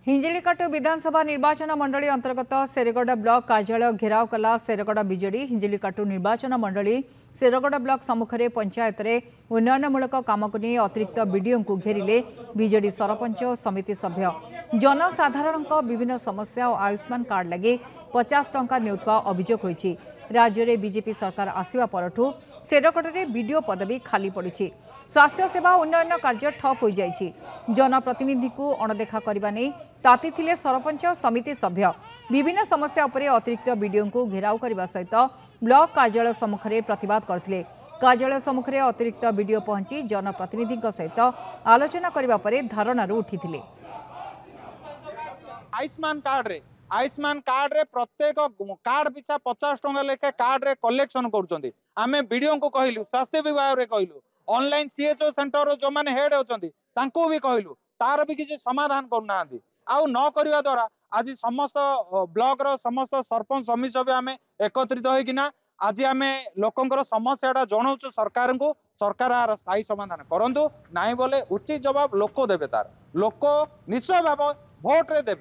हिंजिलिकाटु विधानसभा निर्वाचन मंडली अंतर्गत शेरगड़ ब्लॉक कार्यालय घेराव कला शेरगड़ बीजेडी। हिंजिलिकाटु निर्वाचन मंडली शेरगड़ ब्लॉक सम्मुख में पंचायत रे उन्नयनमूलक काम को नहीं अतिरिक्त बीडीओ को घेरिले बीजेडी सरपंच और समिति सभ्य। जनसाधारण विभिन्न समस्या और आयुष्मान कार्ड लगे 50 टंका नेउथवा अभियोग होईछि। राज्य में बीजेपी सरकार आसिबा परठू शेरगड़ में बीडीओ पदवी खाली पड़ी। स्वास्थ्य सेवा उन्नयन कार्य ठप हो जाइछि। जनप्रतिनिधि को अणदेखा करने नहीं ताती थिले सरपंच और समिति सभ्य। विभिन्न समस्या उपरे अतिरिक्त बीडीओ को घेराव करने सहित ब्लॉक कार्यालय सम्मुख में प्रतिवाद करथिले। कार्यालय सम्मुख में अतिरिक्त बीडीओ पहुंची जनप्रतिनिधि सहित आलोचना करने पर धारणारू उठिथिले। आयुष्मान कार्ड रे प्रत्येक कार्ड पिछा 50 टंका लेखे कार्ड रे कलेक्शन करुछंती। आमे बीडीओ को कहलु, स्वास्थ्य विभाग रे कहलु, ऑनलाइन सीएचओ सेंटर जो माने हेड होचंती तांको भी कहलु, तार भी किसी समाधान करूनांती। आउ न करवा द्वारा आज समस्त ब्लॉक रो समस्त सरपंच समिति सभ्य आमे एकत्रित होइकिना आज आमे लोकंकर समस्याटा जणाउछु सरकार को। सरकार आर स्थायी समाधान करंतु नाई बोले उचित जवाब लोक देबे। तार लोक निश्चय भाव भोट रे देबे।